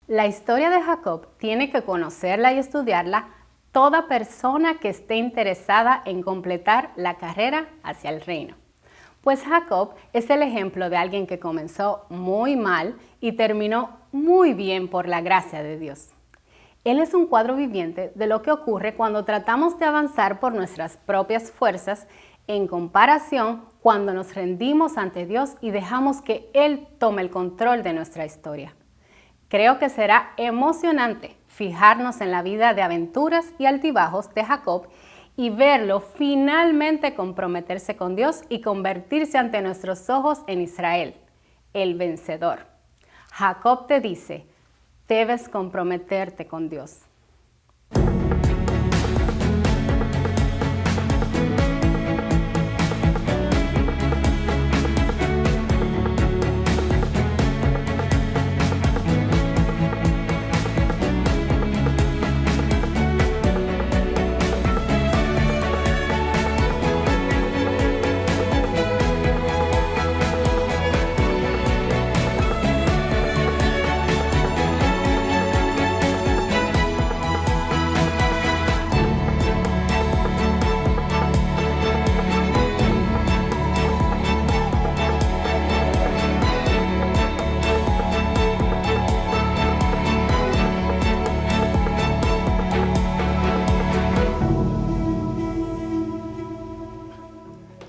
La historia de Jacob tiene que conocerla y estudiarla toda persona que esté interesada en completar la carrera hacia el reino. Pues Jacob es el ejemplo de alguien que comenzó muy mal y terminó muy bien por la gracia de Dios. Él es un cuadro viviente de lo que ocurre cuando tratamos de avanzar por nuestras propias fuerzas en comparación cuando nos rendimos ante Dios y dejamos que Él tome el control de nuestra historia. Creo que será emocionante fijarnos en la vida de aventuras y altibajos de Jacob y verlo finalmente comprometerse con Dios y convertirse ante nuestros ojos en Israel, el vencedor. Jacob te dice, debes comprometerte con Dios.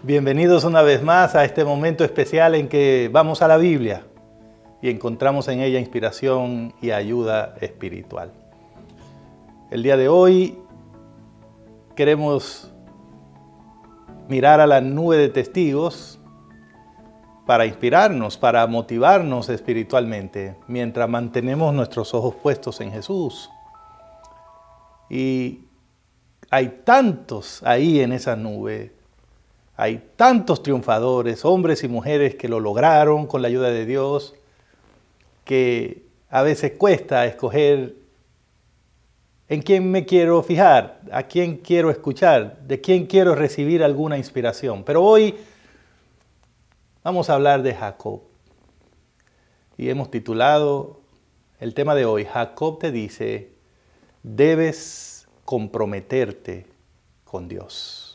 Bienvenidos una vez más a este momento especial en que vamos a la Biblia y encontramos en ella inspiración y ayuda espiritual. El día de hoy queremos mirar a la nube de testigos para inspirarnos, para motivarnos espiritualmente mientras mantenemos nuestros ojos puestos en Jesús. Y hay tantos ahí en esa nube. Hay tantos triunfadores, hombres y mujeres que lo lograron con la ayuda de Dios, que a veces cuesta escoger en quién me quiero fijar, a quién quiero escuchar, de quién quiero recibir alguna inspiración. Pero hoy vamos a hablar de Jacob. Y hemos titulado el tema de hoy, Jacob te dice, debes comprometerte con Dios.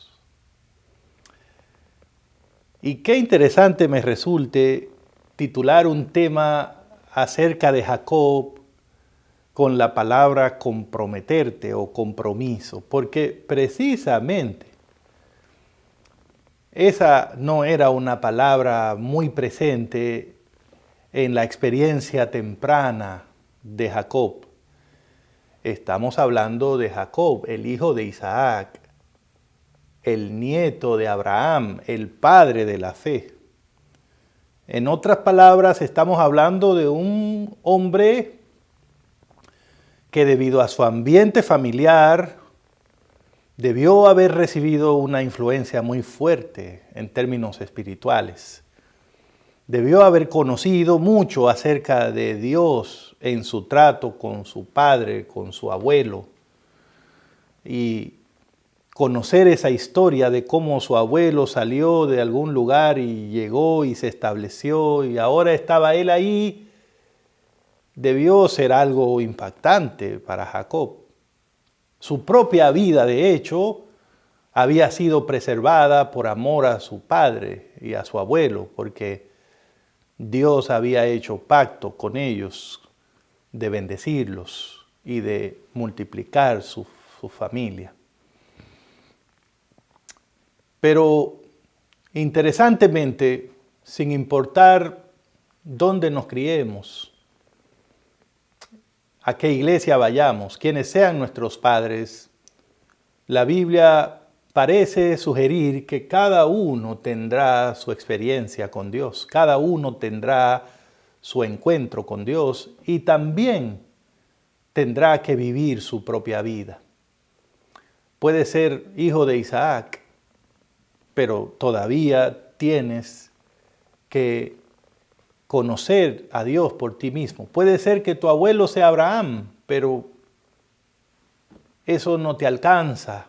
Y qué interesante me resulte titular un tema acerca de Jacob con la palabra comprometerte o compromiso, porque precisamente esa no era una palabra muy presente en la experiencia temprana de Jacob. Estamos hablando de Jacob, el hijo de Isaac, el nieto de Abraham, el padre de la fe. En otras palabras, estamos hablando de un hombre que debido a su ambiente familiar debió haber recibido una influencia muy fuerte en términos espirituales. Debió haber conocido mucho acerca de Dios en su trato con su padre, con su abuelo. Y conocer esa historia de cómo su abuelo salió de algún lugar y llegó y se estableció y ahora estaba él ahí, debió ser algo impactante para Jacob. Su propia vida, de hecho, había sido preservada por amor a su padre y a su abuelo, porque Dios había hecho pacto con ellos de bendecirlos y de multiplicar su familia. Pero interesantemente, sin importar dónde nos criemos, a qué iglesia vayamos, quienes sean nuestros padres, la Biblia parece sugerir que cada uno tendrá su experiencia con Dios, cada uno tendrá su encuentro con Dios y también tendrá que vivir su propia vida. Puede ser hijo de Isaac, pero todavía tienes que conocer a Dios por ti mismo. Puede ser que tu abuelo sea Abraham, pero eso no te alcanza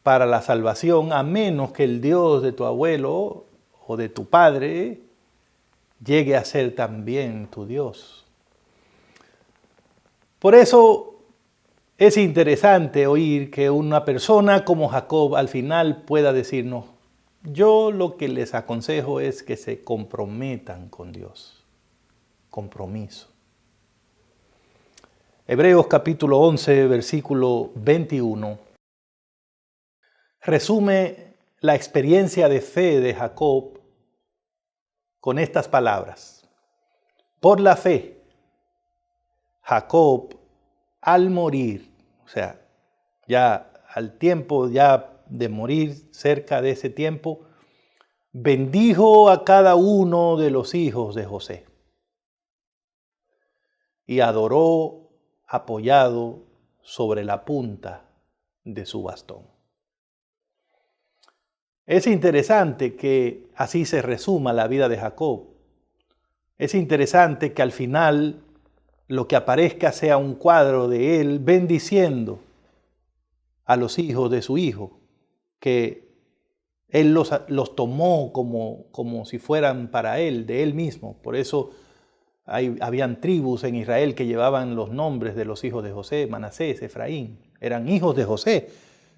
para la salvación, a menos que el Dios de tu abuelo o de tu padre llegue a ser también tu Dios. Por eso es interesante oír que una persona como Jacob al final pueda decirnos, yo lo que les aconsejo es que se comprometan con Dios. Compromiso. Hebreos capítulo 11, versículo 21, resume la experiencia de fe de Jacob con estas palabras. Por la fe, Jacob, al morir, o sea, ya al tiempo ya de morir, cerca de ese tiempo, bendijo a cada uno de los hijos de José y adoró apoyado sobre la punta de su bastón. Es interesante que así se resuma la vida de Jacob. Es interesante que al final lo que aparezca sea un cuadro de él bendiciendo a los hijos de su hijo, que él los tomó como si fueran para él, de él mismo. Por eso habían tribus en Israel que llevaban los nombres de los hijos de José, Manasés, Efraín. Eran hijos de José,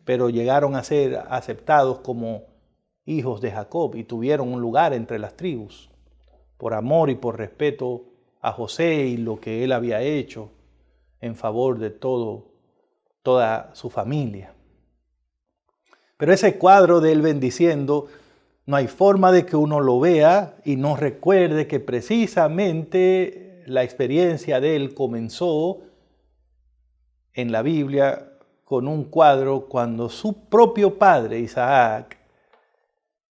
pero llegaron a ser aceptados como hijos de Jacob y tuvieron un lugar entre las tribus, por amor y por respeto a José y lo que él había hecho en favor de toda su familia. Pero ese cuadro de él bendiciendo, no hay forma de que uno lo vea y no recuerde que precisamente la experiencia de él comenzó en la Biblia con un cuadro cuando su propio padre, Isaac,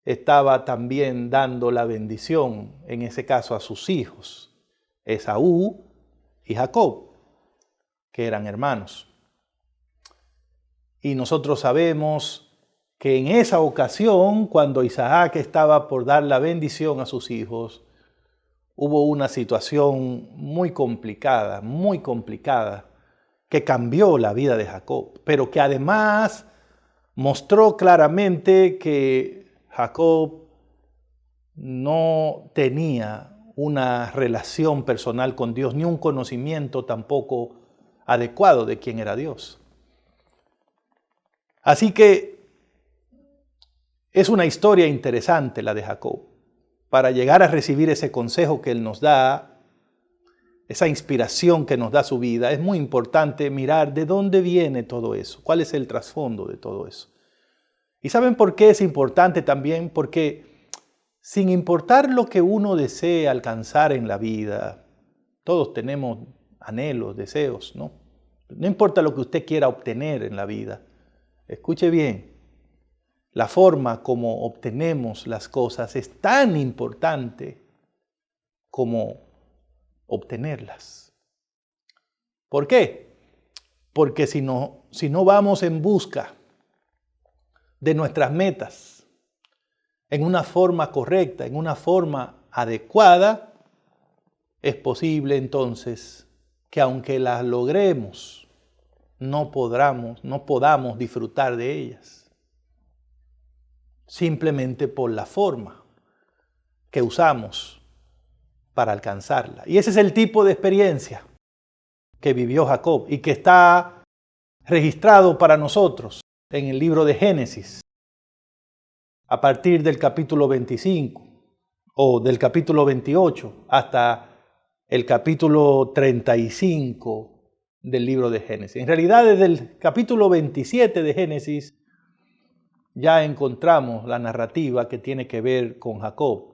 estaba también dando la bendición, en ese caso a sus hijos, Esaú y Jacob, que eran hermanos. Y nosotros sabemos que en esa ocasión, cuando Isaac estaba por dar la bendición a sus hijos, hubo una situación muy complicada, que cambió la vida de Jacob, pero que además mostró claramente que Jacob no tenía una relación personal con Dios, ni un conocimiento tampoco adecuado de quién era Dios. Así que es una historia interesante la de Jacob. Para llegar a recibir ese consejo que él nos da, esa inspiración que nos da su vida, es muy importante mirar de dónde viene todo eso, cuál es el trasfondo de todo eso. ¿Y saben por qué es importante también? Porque sin importar lo que uno desee alcanzar en la vida, todos tenemos anhelos, deseos, ¿no? No importa lo que usted quiera obtener en la vida. Escuche bien, la forma como obtenemos las cosas es tan importante como obtenerlas. ¿Por qué? Porque si no vamos en busca de nuestras metas, en una forma correcta, en una forma adecuada, es posible entonces que aunque las logremos, no podamos disfrutar de ellas. Simplemente por la forma que usamos para alcanzarla. Y ese es el tipo de experiencia que vivió Jacob y que está registrado para nosotros en el libro de Génesis, a partir del capítulo 25 o del capítulo 28 hasta el capítulo 35 del libro de Génesis. En realidad, desde el capítulo 27 de Génesis ya encontramos la narrativa que tiene que ver con Jacob.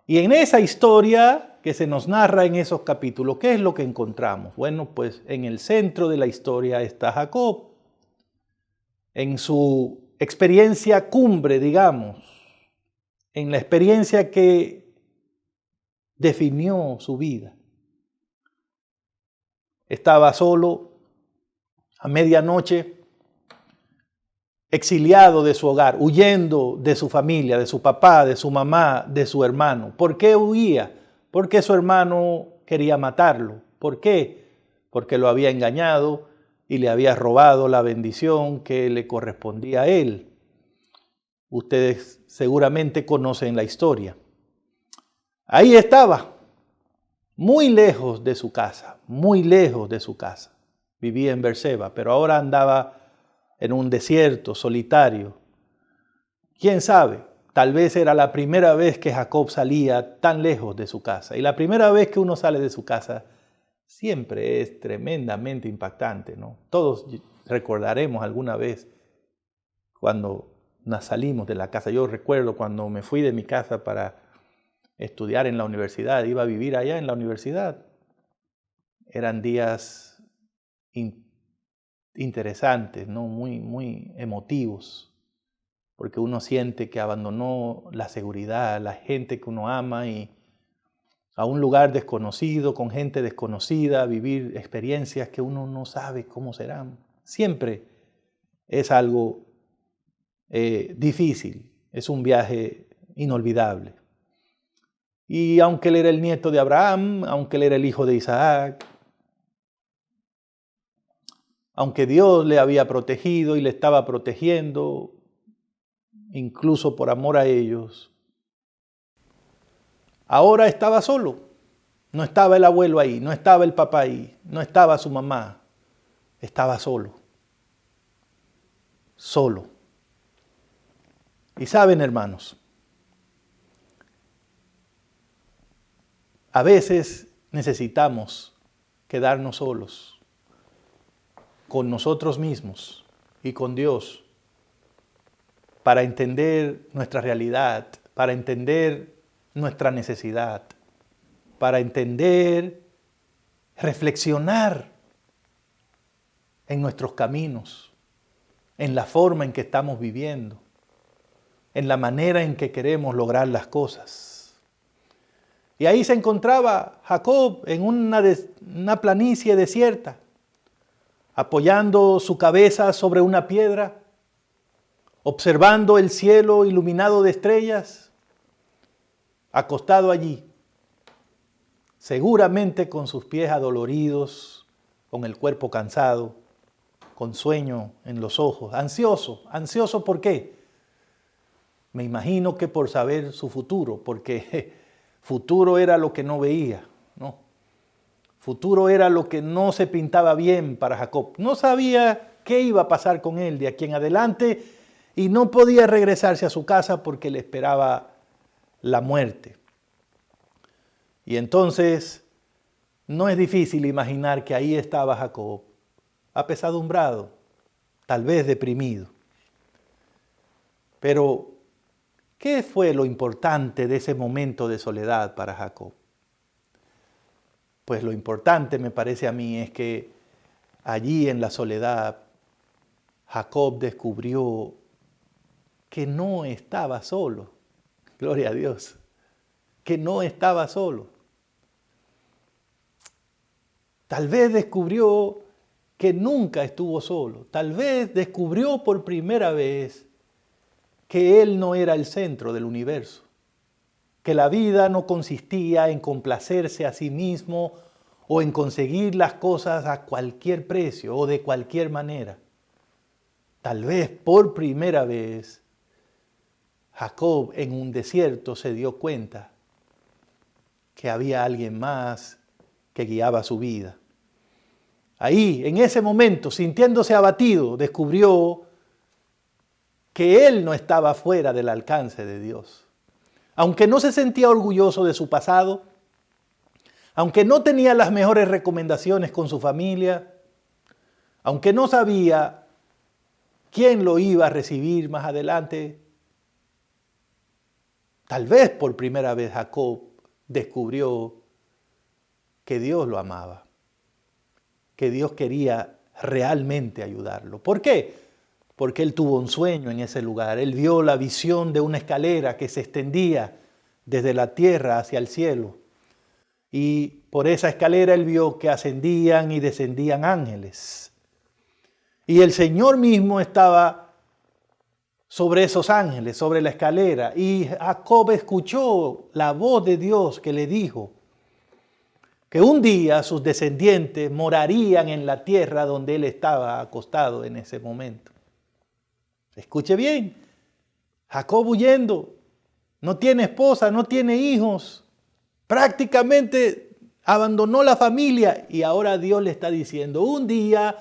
Y en esa historia que se nos narra en esos capítulos, ¿qué es lo que encontramos? Bueno, pues en el centro de la historia está Jacob, en su experiencia cumbre, digamos, en la experiencia que definió su vida. Estaba solo a medianoche, exiliado de su hogar, huyendo de su familia, de su papá, de su mamá, de su hermano. ¿Por qué huía? Porque su hermano quería matarlo. ¿Por qué? Porque lo había engañado y le había robado la bendición que le correspondía a él. Ustedes seguramente conocen la historia. Ahí estaba, muy lejos de su casa, muy lejos de su casa. Vivía en Beerseba, pero ahora andaba en un desierto solitario. ¿Quién sabe? Tal vez era la primera vez que Jacob salía tan lejos de su casa. Y la primera vez que uno sale de su casa siempre es tremendamente impactante, ¿no? Todos recordaremos alguna vez cuando nos salimos de la casa. Yo recuerdo cuando me fui de mi casa para estudiar en la universidad, iba a vivir allá en la universidad. Eran días interesantes, ¿no? Muy emotivos, porque uno siente que abandonó la seguridad, la gente que uno ama y a un lugar desconocido, con gente desconocida, vivir experiencias que uno no sabe cómo serán. Siempre es algo difícil, es un viaje inolvidable. Y aunque él era el nieto de Abraham, aunque él era el hijo de Isaac, aunque Dios le había protegido y le estaba protegiendo, incluso por amor a ellos, ahora estaba solo. No estaba el abuelo ahí, no estaba el papá ahí, no estaba su mamá, estaba solo. Solo. Y saben, hermanos, a veces necesitamos quedarnos solos con nosotros mismos y con Dios para entender nuestra realidad, para entender nuestra necesidad, para entender, reflexionar en nuestros caminos, en la forma en que estamos viviendo, en la manera en que queremos lograr las cosas. Y ahí se encontraba Jacob en una planicie desierta, apoyando su cabeza sobre una piedra, observando el cielo iluminado de estrellas, acostado allí, seguramente con sus pies adoloridos, con el cuerpo cansado, con sueño en los ojos, ansioso. ¿Ansioso por qué? Me imagino que por saber su futuro, porque futuro era lo que no veía, ¿no? Futuro era lo que no se pintaba bien para Jacob. No sabía qué iba a pasar con él de aquí en adelante y no podía regresarse a su casa porque le esperaba la muerte. Y entonces no es difícil imaginar que ahí estaba Jacob, apesadumbrado, tal vez deprimido. Pero, ¿qué fue lo importante de ese momento de soledad para Jacob? Pues lo importante, me parece a mí, es que allí en la soledad, Jacob descubrió que no estaba solo. Gloria a Dios. Que no estaba solo. Tal vez descubrió que nunca estuvo solo. Tal vez descubrió por primera vez que él no era el centro del universo. Que la vida no consistía en complacerse a sí mismo o en conseguir las cosas a cualquier precio o de cualquier manera. Tal vez por primera vez Jacob en un desierto se dio cuenta que había alguien más que guiaba su vida. Ahí, en ese momento, sintiéndose abatido, descubrió que él no estaba fuera del alcance de Dios. Aunque no se sentía orgulloso de su pasado, aunque no tenía las mejores recomendaciones con su familia, aunque no sabía quién lo iba a recibir más adelante, tal vez por primera vez Jacob descubrió que Dios lo amaba, que Dios quería realmente ayudarlo. ¿Por qué? Porque él tuvo un sueño en ese lugar. Él vio la visión de una escalera que se extendía desde la tierra hacia el cielo. Y por esa escalera él vio que ascendían y descendían ángeles. Y el Señor mismo estaba sobre esos ángeles, sobre la escalera. Y Jacob escuchó la voz de Dios que le dijo que un día sus descendientes morarían en la tierra donde él estaba acostado en ese momento. Escuche bien, Jacob huyendo, no tiene esposa, no tiene hijos, prácticamente abandonó la familia y ahora Dios le está diciendo, un día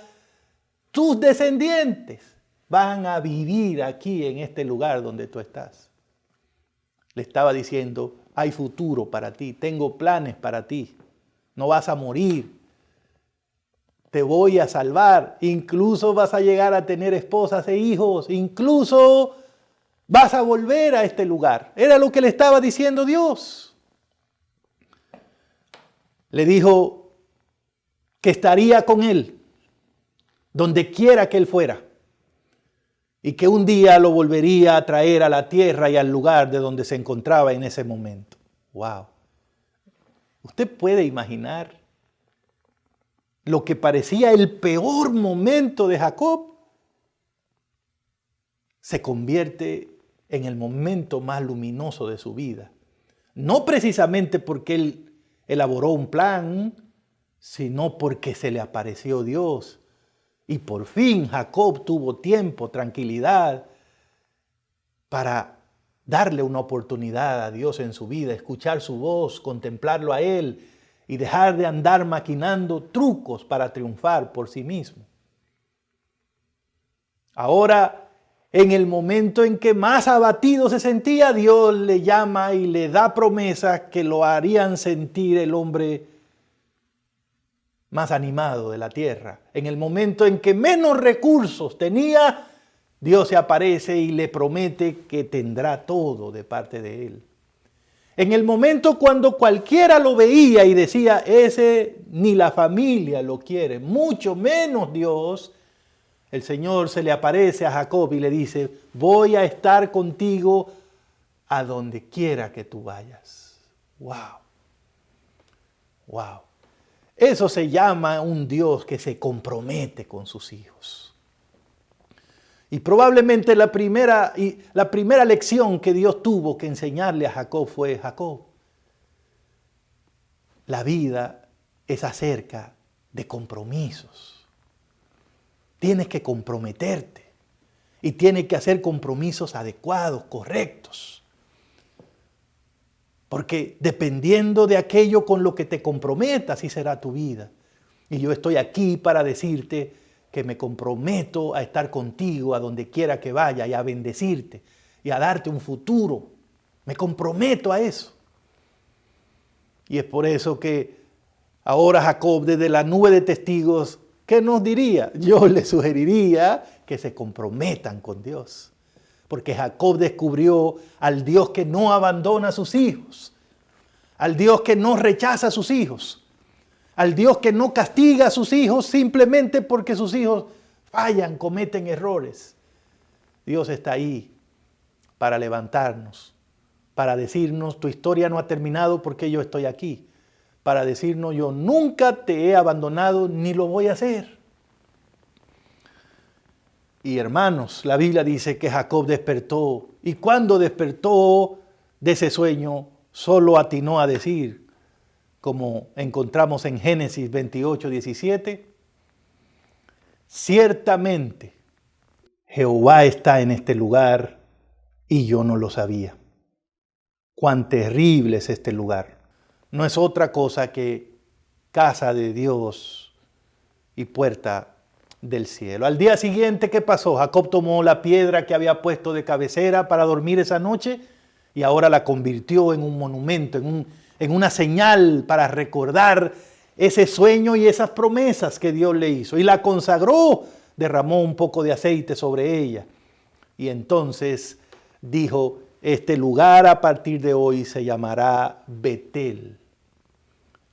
tus descendientes van a vivir aquí en este lugar donde tú estás. Le estaba diciendo, hay futuro para ti, tengo planes para ti, no vas a morir, te voy a salvar, incluso vas a llegar a tener esposas e hijos, incluso vas a volver a este lugar. Era lo que le estaba diciendo Dios. Le dijo que estaría con él, donde quiera que él fuera, y que un día lo volvería a traer a la tierra y al lugar de donde se encontraba en ese momento. ¡Wow! ¿Usted puede imaginar lo que parecía el peor momento de Jacob? Se convierte en el momento más luminoso de su vida. No precisamente porque él elaboró un plan, sino porque se le apareció Dios. Y por fin Jacob tuvo tiempo, tranquilidad, para darle una oportunidad a Dios en su vida, escuchar su voz, contemplarlo a Él y dejar de andar maquinando trucos para triunfar por sí mismo. Ahora, en el momento en que más abatido se sentía, Dios le llama y le da promesas que lo harían sentir el hombre más animado de la tierra. En el momento en que menos recursos tenía, Dios se aparece y le promete que tendrá todo de parte de Él. En el momento cuando cualquiera lo veía y decía, ese ni la familia lo quiere, mucho menos Dios, el Señor se le aparece a Jacob y le dice, voy a estar contigo a donde quiera que tú vayas. ¡Wow! ¡Wow! Eso se llama un Dios que se compromete con sus hijos. Y probablemente la primera lección que Dios tuvo que enseñarle a Jacob fue, Jacob, la vida es acerca de compromisos. Tienes que comprometerte y tienes que hacer compromisos adecuados, correctos. Porque dependiendo de aquello con lo que te comprometas, así será tu vida. Y yo estoy aquí para decirte que me comprometo a estar contigo a donde quiera que vaya y a bendecirte y a darte un futuro. Me comprometo a eso. Y es por eso que ahora Jacob, desde la nube de testigos, ¿qué nos diría? Yo le sugeriría que se comprometan con Dios. Porque Jacob descubrió al Dios que no abandona a sus hijos, al Dios que no rechaza a sus hijos, al Dios que no castiga a sus hijos simplemente porque sus hijos fallan, cometen errores. Dios está ahí para levantarnos, para decirnos, tu historia no ha terminado porque yo estoy aquí, para decirnos, yo nunca te he abandonado ni lo voy a hacer. Y hermanos, la Biblia dice que Jacob despertó, y cuando despertó de ese sueño, solo atinó a decir, como encontramos en Génesis 28, 17, ciertamente Jehová está en este lugar y yo no lo sabía. Cuán terrible es este lugar. No es otra cosa que casa de Dios y puerta del cielo. Al día siguiente, ¿qué pasó? Jacob tomó la piedra que había puesto de cabecera para dormir esa noche y ahora la convirtió en un monumento, en una señal para recordar ese sueño y esas promesas que Dios le hizo. Y la consagró, derramó un poco de aceite sobre ella. Y entonces dijo, este lugar a partir de hoy se llamará Betel.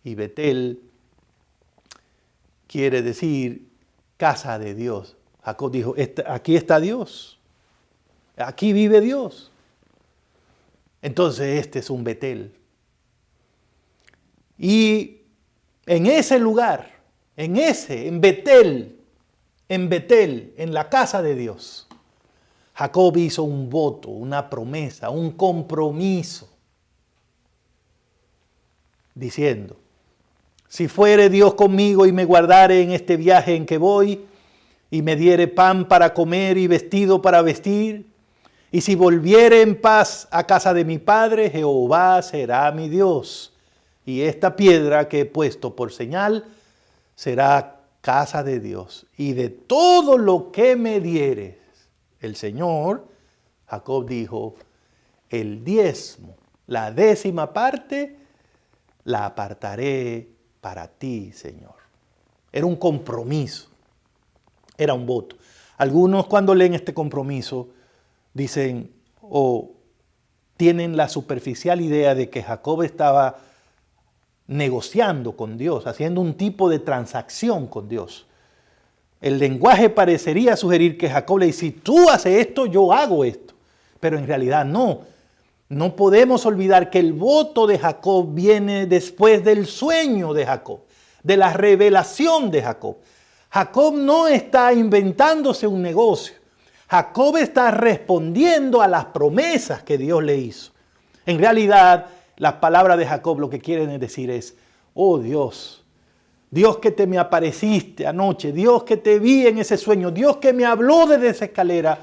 Y Betel quiere decir casa de Dios. Jacob dijo, aquí está Dios. Aquí vive Dios. Entonces este es un Betel. Y en ese lugar, en Betel, en la casa de Dios, Jacob hizo un voto, una promesa, un compromiso, diciendo, si fuere Dios conmigo y me guardare en este viaje en que voy, y me diere pan para comer y vestido para vestir, y si volviere en paz a casa de mi padre, Jehová será mi Dios, Y esta piedra que he puesto por señal será casa de Dios. Y de todo lo que me dieres, el Señor, Jacob dijo, el diezmo, la 10ª parte, la apartaré para ti, Señor. Era un compromiso, era un voto. Algunos cuando leen este compromiso dicen o tienen la superficial idea de que Jacob estaba negociando con Dios, haciendo un tipo de transacción con Dios. El lenguaje parecería sugerir que Jacob le dice, si tú haces esto, yo hago esto. Pero en realidad no. No podemos olvidar que el voto de Jacob viene después del sueño de Jacob, de la revelación de Jacob. Jacob no está inventándose un negocio. Jacob está respondiendo a las promesas que Dios le hizo. En realidad, las palabras de Jacob lo que quieren decir es, oh Dios, Dios que te me apareciste anoche, Dios que te vi en ese sueño, Dios que me habló desde esa escalera,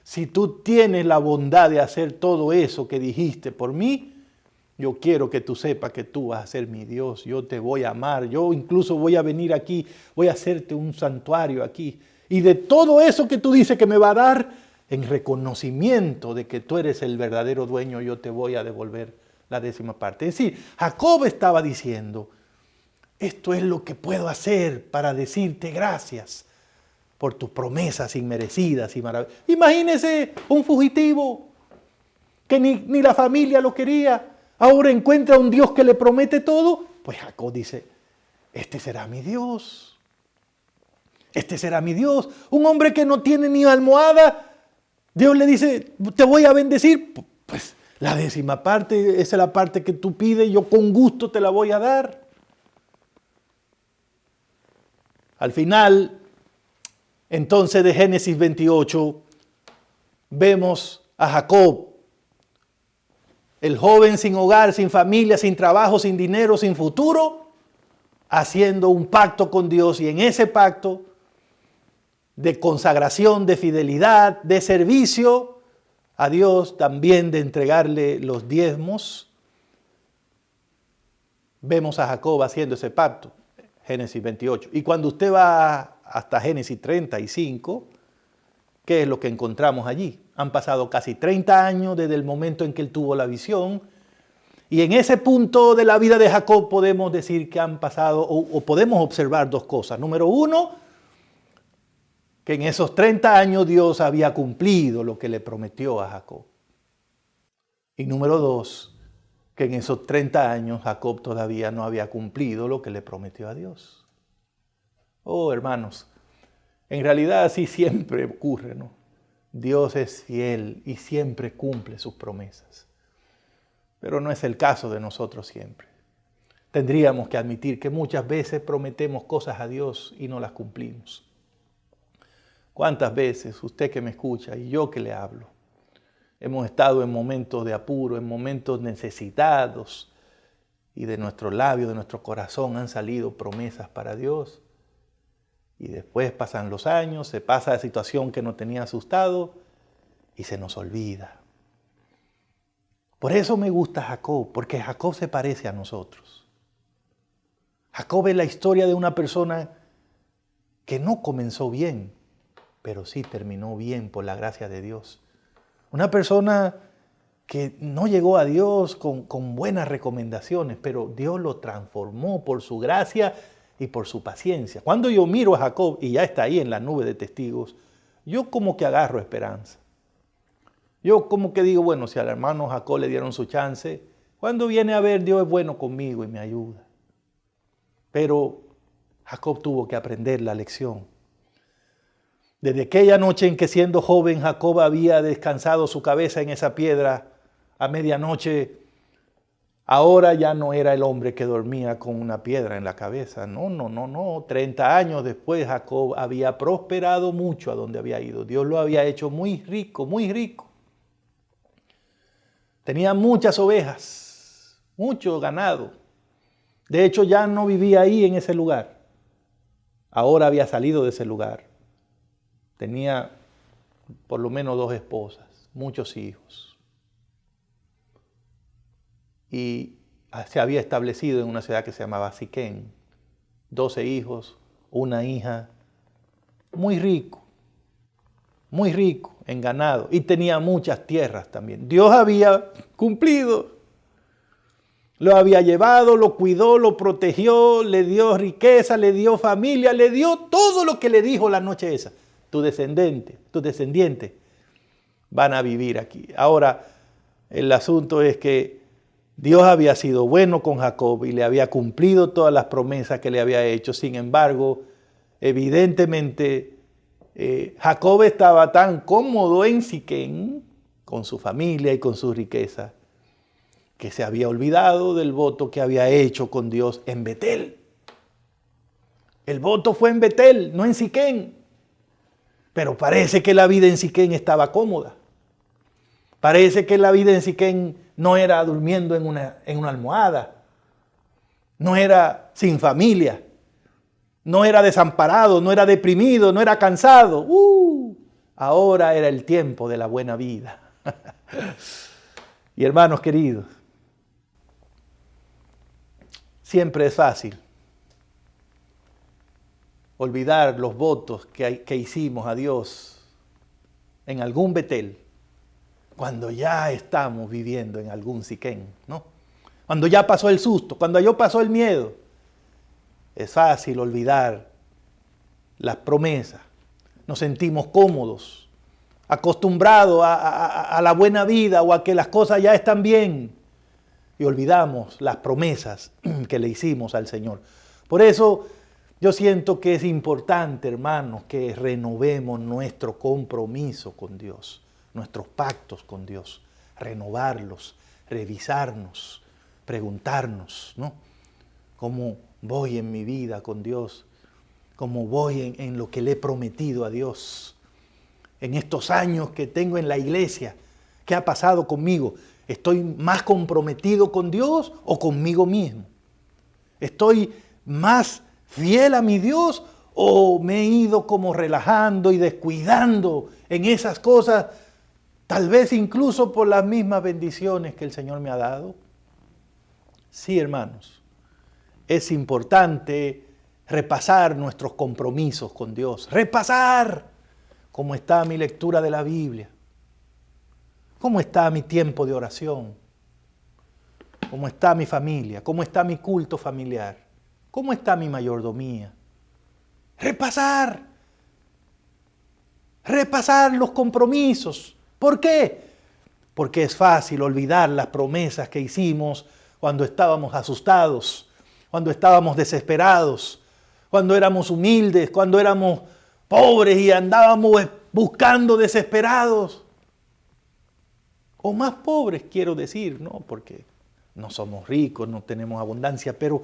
si tú tienes la bondad de hacer todo eso que dijiste por mí, yo quiero que tú sepas que tú vas a ser mi Dios, yo te voy a amar, yo incluso voy a venir aquí, voy a hacerte un santuario aquí. Y de todo eso que tú dices que me va a dar, en reconocimiento de que tú eres el verdadero dueño, yo te voy a devolver la 10ª parte. Es decir, Jacob estaba diciendo, esto es lo que puedo hacer para decirte gracias por tus promesas inmerecidas y maravillosas. Imagínese un fugitivo que ni la familia lo quería, ahora encuentra un Dios que le promete todo. Pues Jacob dice, este será mi Dios. Este será mi Dios. Un hombre que no tiene ni almohada, Dios le dice, te voy a bendecir. Pues la 10ª parte, esa es la parte que tú pides, yo con gusto te la voy a dar. Al final, entonces de Génesis 28, vemos a Jacob, el joven sin hogar, sin familia, sin trabajo, sin dinero, sin futuro, haciendo un pacto con Dios, y en ese pacto de consagración, de fidelidad, de servicio a Dios, también de entregarle los diezmos, vemos a Jacob haciendo ese pacto, Génesis 28. Y cuando usted va hasta Génesis 35, ¿qué es lo que encontramos allí? Han pasado casi 30 años desde el momento en que él tuvo la visión. Y en ese punto de la vida de Jacob podemos decir que han pasado, o podemos observar dos cosas. Número uno, que en esos 30 años Dios había cumplido lo que le prometió a Jacob. Y número dos, que en esos 30 años Jacob todavía no había cumplido lo que le prometió a Dios. Oh, hermanos, en realidad así siempre ocurre, ¿no? Dios es fiel y siempre cumple sus promesas. Pero no es el caso de nosotros siempre. Tendríamos que admitir que muchas veces prometemos cosas a Dios y no las cumplimos. ¿Cuántas veces usted que me escucha y yo que le hablo, hemos estado en momentos de apuro, en momentos necesitados, y de nuestros labios, de nuestro corazón han salido promesas para Dios? Y después pasan los años, se pasa la situación que nos tenía asustado y se nos olvida. Por eso me gusta Jacob, porque Jacob se parece a nosotros. Jacob es la historia de una persona que no comenzó bien, pero sí terminó bien por la gracia de Dios. Una persona que no llegó a Dios con buenas recomendaciones, pero Dios lo transformó por su gracia y por su paciencia. Cuando yo miro a Jacob y ya está ahí en la nube de testigos, yo como que agarro esperanza. Yo como que digo, bueno, si al hermano Jacob le dieron su chance, cuando viene a ver, Dios es bueno conmigo y me ayuda. Pero Jacob tuvo que aprender la lección. Desde aquella noche en que siendo joven Jacob había descansado su cabeza en esa piedra a medianoche, ahora ya no era el hombre que dormía con una piedra en la cabeza. No. 30 años después Jacob había prosperado mucho a donde había ido. Dios lo había hecho muy rico, muy rico. Tenía muchas ovejas, mucho ganado. De hecho, ya no vivía ahí en ese lugar. Ahora había salido de ese lugar. Tenía por lo menos 2 esposas, muchos hijos. Y se había establecido en una ciudad que se llamaba Siquén. 12 hijos, una hija, muy rico en ganado y tenía muchas tierras también. Dios había cumplido, lo había llevado, lo cuidó, lo protegió, le dio riqueza, le dio familia, le dio todo lo que le dijo la noche esa. Tus descendientes van a vivir aquí. Ahora, el asunto es que Dios había sido bueno con Jacob y le había cumplido todas las promesas que le había hecho. Sin embargo, evidentemente, Jacob estaba tan cómodo en Siquén, con su familia y con su riqueza, que se había olvidado del voto que había hecho con Dios en Betel. El voto fue en Betel, no en Siquén. Pero parece que la vida en Siquén estaba cómoda. Parece que la vida en Siquén no era durmiendo en una almohada. No era sin familia. No era desamparado, no era deprimido, no era cansado. Ahora era el tiempo de la buena vida. Y hermanos queridos, siempre es fácil olvidar los votos que hicimos a Dios en algún Betel, cuando ya estamos viviendo en algún Siquén, ¿no? Cuando ya pasó el susto, cuando ya pasó el miedo. Es fácil olvidar las promesas. Nos sentimos cómodos, acostumbrados a la buena vida o a que las cosas ya están bien. Y olvidamos las promesas que le hicimos al Señor. Por eso yo siento que es importante, hermanos, que renovemos nuestro compromiso con Dios, nuestros pactos con Dios, renovarlos, revisarnos, preguntarnos, ¿no? ¿Cómo voy en mi vida con Dios? ¿Cómo voy en lo que le he prometido a Dios? En estos años que tengo en la iglesia, ¿qué ha pasado conmigo? ¿Estoy más comprometido con Dios o conmigo mismo? ¿Estoy más fiel a mi Dios o me he ido como relajando y descuidando en esas cosas, tal vez incluso por las mismas bendiciones que el Señor me ha dado? Sí, hermanos, es importante repasar nuestros compromisos con Dios, repasar cómo está mi lectura de la Biblia, cómo está mi tiempo de oración, cómo está mi familia, cómo está mi culto familiar. ¿Cómo está mi mayordomía? Repasar los compromisos. ¿Por qué? Porque es fácil olvidar las promesas que hicimos cuando estábamos asustados, cuando estábamos desesperados, cuando éramos humildes, cuando éramos pobres y andábamos buscando desesperados. O más pobres, quiero decir, ¿no? Porque no somos ricos, no tenemos abundancia, pero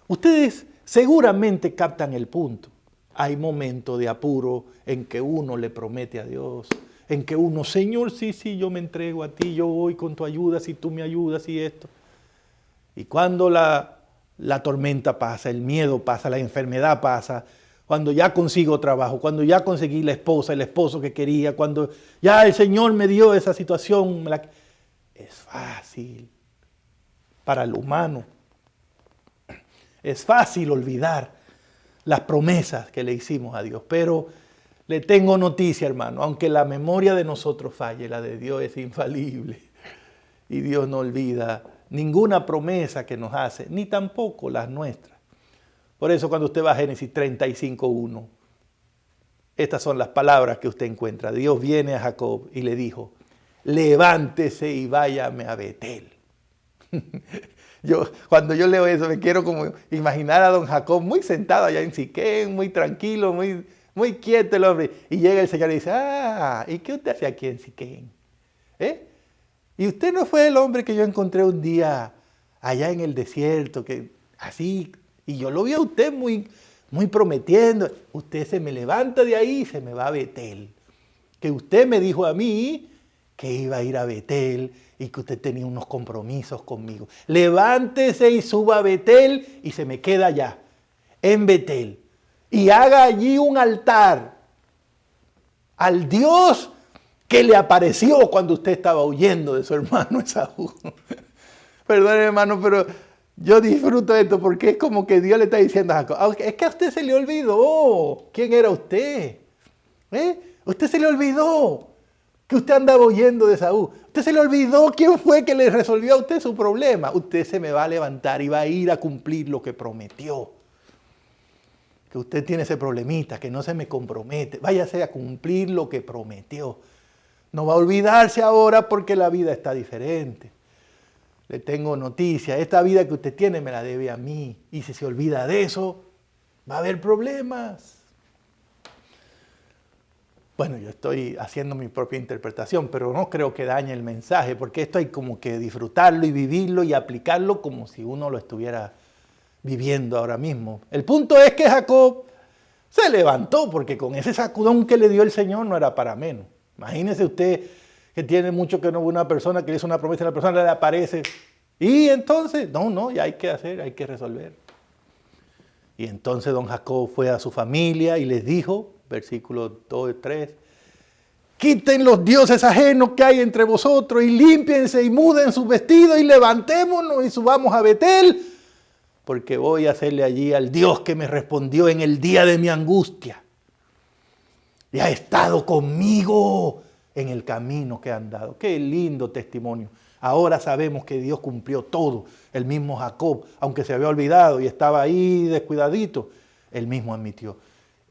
ustedes seguramente captan el punto. Hay momentos de apuro en que uno le promete a Dios, en que uno, Señor, sí, yo me entrego a ti, yo voy con tu ayuda, si tú me ayudas y esto. Y cuando la tormenta pasa, el miedo pasa, la enfermedad pasa, cuando ya consigo trabajo, cuando ya conseguí la esposa, el esposo que quería, cuando ya el Señor me dio esa situación, es fácil para el humano. Es fácil olvidar las promesas que le hicimos a Dios, pero le tengo noticia, hermano, aunque la memoria de nosotros falle, la de Dios es infalible. Y Dios no olvida ninguna promesa que nos hace, ni tampoco las nuestras. Por eso cuando usted va a Génesis 35:1, estas son las palabras que usted encuentra. Dios viene a Jacob y le dijo, levántese y váyame a Betel. Cuando yo leo eso me quiero como imaginar a don Jacob muy sentado allá en Siquén, muy tranquilo, muy quieto el hombre. Y llega el Señor y dice, ¿y qué usted hace aquí en Siquén? ¿Y usted no fue el hombre que yo encontré un día allá en el desierto, que así, y yo lo vi a usted muy prometiendo? Usted se me levanta de ahí y se me va a Betel. Que usted me dijo a mí que iba a ir a Betel y que usted tenía unos compromisos conmigo. Levántese y suba a Betel y se me queda allá, en Betel. Y haga allí un altar al Dios que le apareció cuando usted estaba huyendo de su hermano Esaú. Perdón, hermano, pero Yo disfruto esto porque es como que Dios le está diciendo a Jacob, es que a usted se le olvidó quién era usted. Usted se le olvidó que usted andaba huyendo de Saúl. Usted se le olvidó quién fue que le resolvió a usted su problema. Usted se me va a levantar y va a ir a cumplir lo que prometió. Que usted tiene ese problemita, que no se me compromete. Váyase a cumplir lo que prometió. No va a olvidarse ahora porque la vida está diferente. Le tengo noticia, esta vida que usted tiene me la debe a mí. Y si se olvida de eso, va a haber problemas. Bueno, yo estoy haciendo mi propia interpretación, pero no creo que dañe el mensaje, porque esto hay como que disfrutarlo y vivirlo y aplicarlo como si uno lo estuviera viviendo ahora mismo. El punto es que Jacob se levantó, porque con ese sacudón que le dio el Señor no era para menos. Imagínese usted que tiene mucho que no ve una persona, que le hizo una promesa y la persona le aparece. Y entonces, no, ya hay que hacer, hay que resolver. Y entonces don Jacob fue a su familia y les dijo, versículos 2 y 3, quiten los dioses ajenos que hay entre vosotros y límpiense y muden sus vestidos y levantémonos y subamos a Betel, porque voy a hacerle allí al Dios que me respondió en el día de mi angustia. Y ha estado conmigo en el camino que he andado. Qué lindo testimonio. Ahora sabemos que Dios cumplió todo. El mismo Jacob, aunque se había olvidado y estaba ahí descuidadito, él mismo admitió,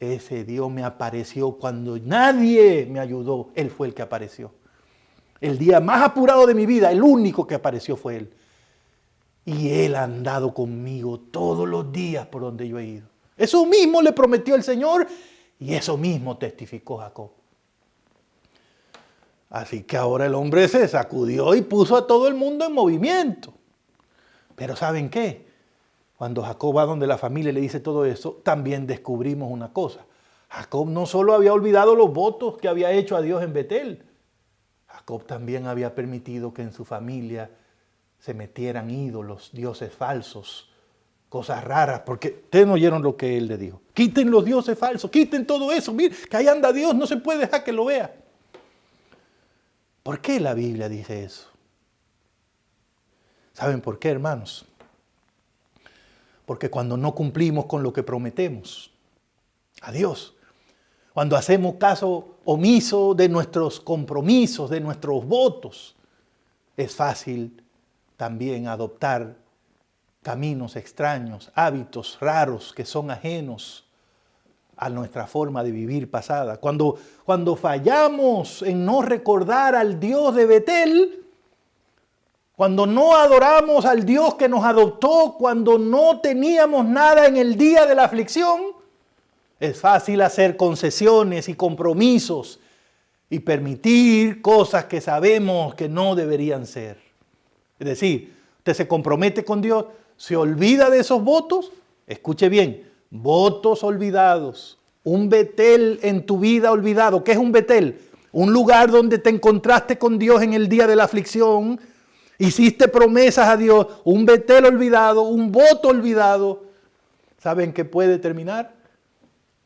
ese Dios me apareció cuando nadie me ayudó. Él fue el que apareció. El día más apurado de mi vida, el único que apareció fue Él. Y Él ha andado conmigo todos los días por donde yo he ido. Eso mismo le prometió el Señor y eso mismo testificó Jacob. Así que ahora el hombre se sacudió y puso a todo el mundo en movimiento. Pero ¿saben qué? Cuando Jacob va donde la familia le dice todo eso, también descubrimos una cosa. Jacob no solo había olvidado los votos que había hecho a Dios en Betel, Jacob también había permitido que en su familia se metieran ídolos, dioses falsos, cosas raras, porque ustedes no oyeron lo que él le dijo. Quiten los dioses falsos, quiten todo eso, miren, que ahí anda Dios, no se puede dejar que lo vea. ¿Por qué la Biblia dice eso? ¿Saben por qué, hermanos? Porque cuando no cumplimos con lo que prometemos a Dios, cuando hacemos caso omiso de nuestros compromisos, de nuestros votos, es fácil también adoptar caminos extraños, hábitos raros que son ajenos a nuestra forma de vivir pasada. Cuando fallamos en no recordar al Dios de Betel, cuando no adoramos al Dios que nos adoptó, cuando no teníamos nada en el día de la aflicción, es fácil hacer concesiones y compromisos y permitir cosas que sabemos que no deberían ser. Es decir, usted se compromete con Dios, se olvida de esos votos, escuche bien, votos olvidados, un Betel en tu vida olvidado. ¿Qué es un Betel? Un lugar donde te encontraste con Dios en el día de la aflicción, hiciste promesas a Dios, un Betel olvidado, un voto olvidado. ¿Saben qué puede terminar?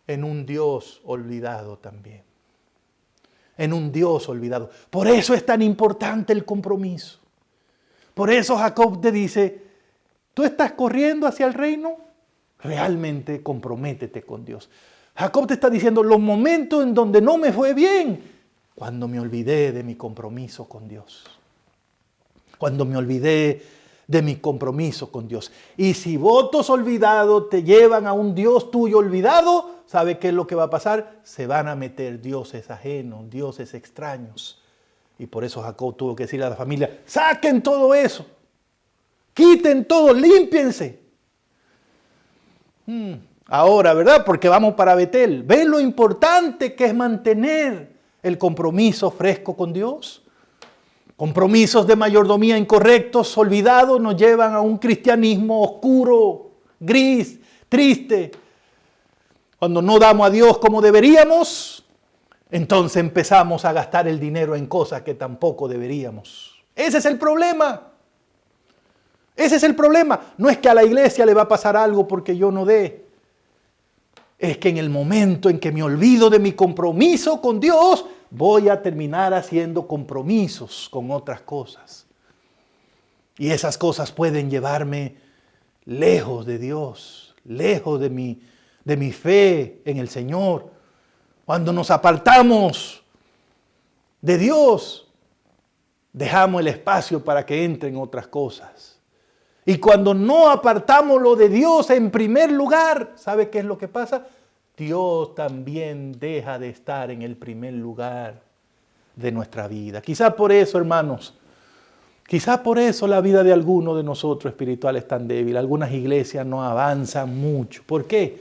En un Dios olvidado también. En un Dios olvidado. Por eso es tan importante el compromiso. Por eso Jacob te dice, ¿tú estás corriendo hacia el reino? Realmente comprométete con Dios. Jacob te está diciendo los momentos en donde no me fue bien, cuando me olvidé de mi compromiso con Dios. Cuando me olvidé de mi compromiso con Dios. Y si votos olvidados te llevan a un Dios tuyo olvidado, ¿sabe qué es lo que va a pasar? Se van a meter dioses ajenos, dioses extraños. Y por eso Jacob tuvo que decirle a la familia, saquen todo eso, quiten todo, límpiense. Ahora, ¿verdad? Porque vamos para Betel. ¿Ven lo importante que es mantener el compromiso fresco con Dios? Compromisos de mayordomía incorrectos, olvidados, nos llevan a un cristianismo oscuro, gris, triste. Cuando no damos a Dios como deberíamos, entonces empezamos a gastar el dinero en cosas que tampoco deberíamos. Ese es el problema. Ese es el problema. No es que a la iglesia le va a pasar algo porque yo no dé. Es que en el momento en que me olvido de mi compromiso con Dios, voy a terminar haciendo compromisos con otras cosas. Y esas cosas pueden llevarme lejos de Dios, lejos de mi fe en el Señor, cuando nos apartamos de Dios, dejamos el espacio para que entren otras cosas. Y cuando no apartamos lo de Dios en primer lugar, ¿sabe qué es lo que pasa? Dios también deja de estar en el primer lugar de nuestra vida. Quizás por eso, hermanos, quizás por eso la vida de algunos de nosotros espirituales es tan débil. Algunas iglesias no avanzan mucho. ¿Por qué?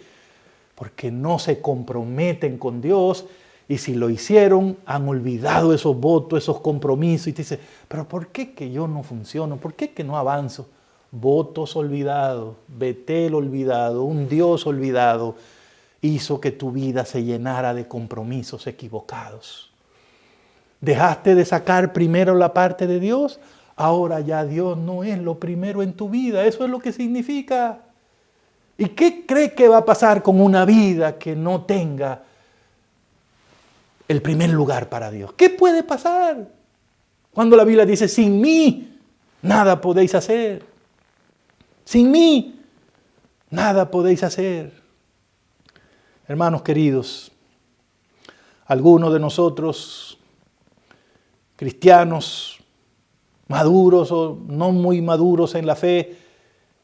Porque no se comprometen con Dios, y si lo hicieron, han olvidado esos votos, esos compromisos, y te dice, pero ¿por qué que yo no funciono? ¿Por qué que no avanzo? Votos olvidados, Betel olvidado, un Dios olvidado, hizo que tu vida se llenara de compromisos equivocados. Dejaste de sacar primero la parte de Dios, ahora ya Dios no es lo primero en tu vida. Eso es lo que significa. ¿Y qué cree que va a pasar con una vida que no tenga el primer lugar para Dios? ¿Qué puede pasar cuando la Biblia dice, sin mí nada podéis hacer? Sin mí nada podéis hacer. Hermanos queridos, algunos de nosotros, cristianos maduros o no muy maduros en la fe,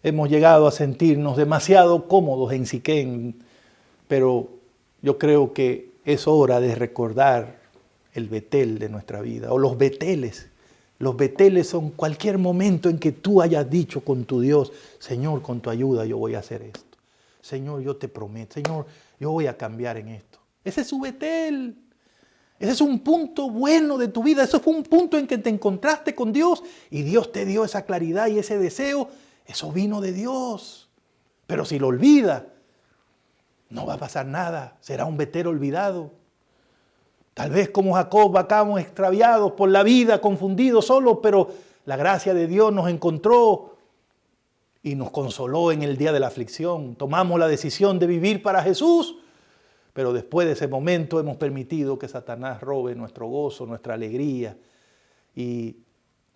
hemos llegado a sentirnos demasiado cómodos en Siquén, pero yo creo que es hora de recordar el Betel de nuestra vida, o los Beteles. Los Beteles son cualquier momento en que tú hayas dicho con tu Dios, Señor, con tu ayuda yo voy a hacer esto. Señor, yo te prometo. Señor, yo voy a cambiar en esto. Ese es su Betel. Ese es un punto bueno de tu vida. Eso fue un punto en que te encontraste con Dios y Dios te dio esa claridad y ese deseo. Eso vino de Dios. Pero si lo olvida, no va a pasar nada. Será un Betel olvidado. Tal vez como Jacob vacamos extraviados por la vida, confundidos solos, pero la gracia de Dios nos encontró y nos consoló en el día de la aflicción. Tomamos la decisión de vivir para Jesús, pero después de ese momento hemos permitido que Satanás robe nuestro gozo, nuestra alegría y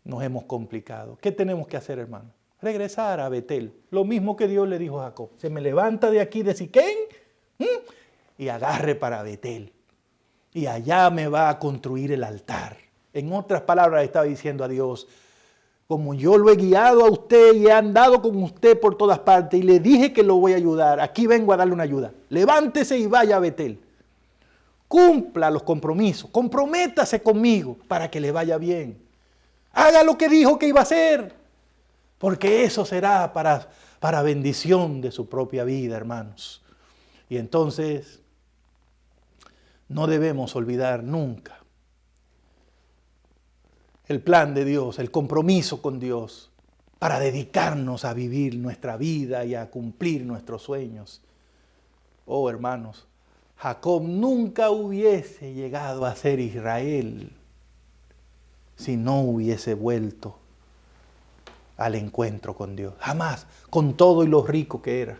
nos hemos complicado. ¿Qué tenemos que hacer, hermano? Regresar a Betel. Lo mismo que Dios le dijo a Jacob. Se me levanta de aquí de Siquén y agarre para Betel. Y allá me va a construir el altar. En otras palabras, estaba diciendo a Dios, como yo lo he guiado a usted y he andado con usted por todas partes y le dije que lo voy a ayudar, aquí vengo a darle una ayuda. Levántese y vaya a Betel. Cumpla los compromisos, comprométase conmigo para que le vaya bien. Haga lo que dijo que iba a hacer, porque eso será para bendición de su propia vida, hermanos. Y entonces no debemos olvidar nunca el plan de Dios, el compromiso con Dios para dedicarnos a vivir nuestra vida y a cumplir nuestros sueños. Oh, hermanos, Jacob nunca hubiese llegado a ser Israel si no hubiese vuelto al encuentro con Dios. Jamás, con todo y lo rico que era.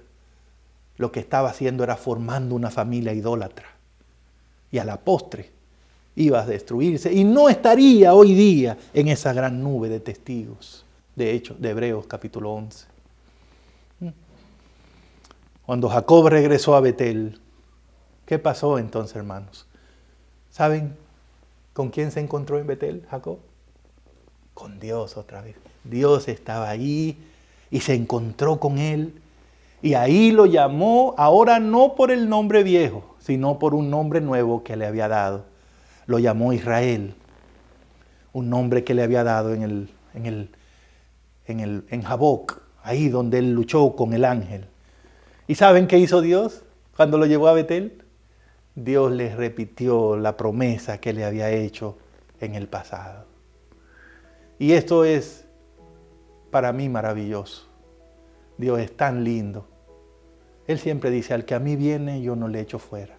Lo que estaba haciendo era formando una familia idólatra. Y a la postre iba a destruirse y no estaría hoy día en esa gran nube de testigos. De hecho, de Hebreos capítulo 11. Cuando Jacob regresó a Betel, ¿qué pasó entonces, hermanos? ¿Saben con quién se encontró en Betel, Jacob? Con Dios otra vez. Dios estaba ahí y se encontró con él. Y ahí lo llamó, ahora no por el nombre viejo, sino por un nombre nuevo que le había dado. Lo llamó Israel, un nombre que le había dado en Jaboc, ahí donde él luchó con el ángel. ¿Y saben qué hizo Dios cuando lo llevó a Betel? Dios les repitió la promesa que le había hecho en el pasado. Y esto es para mí maravilloso. Dios es tan lindo. Él siempre dice, al que a mí viene, yo no le echo fuera.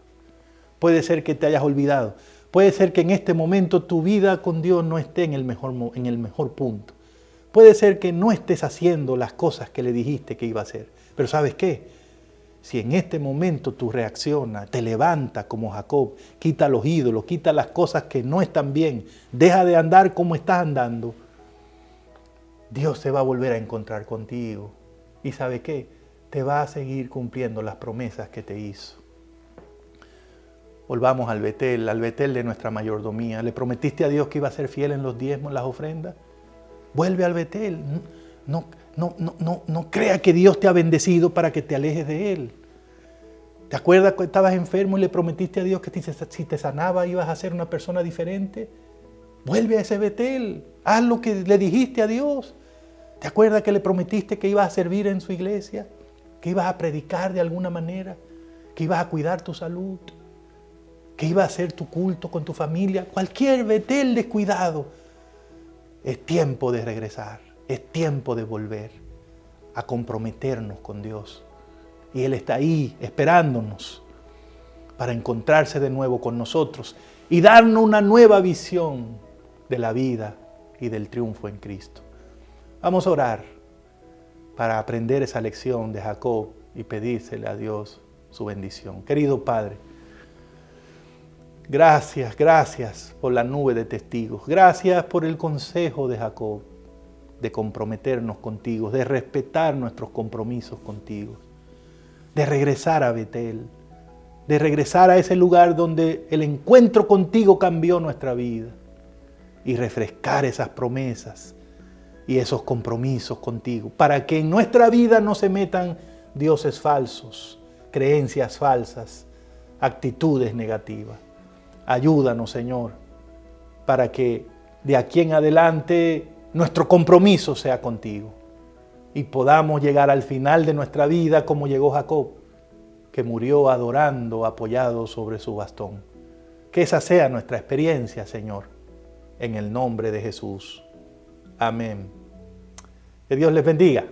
Puede ser que te hayas olvidado. Puede ser que en este momento tu vida con Dios no esté en el mejor punto. Puede ser que no estés haciendo las cosas que le dijiste que iba a hacer. Pero ¿sabes qué? Si en este momento tú reaccionas, te levantas como Jacob, quita los ídolos, quita las cosas que no están bien, deja de andar como estás andando, Dios se va a volver a encontrar contigo. ¿Y sabe qué? Te va a seguir cumpliendo las promesas que te hizo. Volvamos al Betel de nuestra mayordomía. ¿Le prometiste a Dios que iba a ser fiel en los diezmos, en las ofrendas? Vuelve al Betel. No crea que Dios te ha bendecido para que te alejes de Él. ¿Te acuerdas que estabas enfermo y le prometiste a Dios que si te sanaba ibas a ser una persona diferente? Vuelve a ese Betel. Haz lo que le dijiste a Dios. ¿Te acuerdas que le prometiste que ibas a servir en su iglesia? Que ibas a predicar de alguna manera. Que ibas a cuidar tu salud. Que ibas a hacer tu culto con tu familia. Cualquier Betel descuidado. Es tiempo de regresar. Es tiempo de volver a comprometernos con Dios. Y Él está ahí esperándonos para encontrarse de nuevo con nosotros y darnos una nueva visión de la vida y del triunfo en Cristo. Vamos a orar para aprender esa lección de Jacob y pedírsele a Dios su bendición. Querido Padre, gracias por la nube de testigos. Gracias por el consejo de Jacob de comprometernos contigo, de respetar nuestros compromisos contigo, de regresar a Betel, de regresar a ese lugar donde el encuentro contigo cambió nuestra vida y refrescar esas promesas y esos compromisos contigo, para que en nuestra vida no se metan dioses falsos, creencias falsas, actitudes negativas. Ayúdanos, Señor, para que de aquí en adelante nuestro compromiso sea contigo y podamos llegar al final de nuestra vida como llegó Jacob, que murió adorando, apoyado sobre su bastón. Que esa sea nuestra experiencia, Señor, en el nombre de Jesús. Amén. Que Dios les bendiga.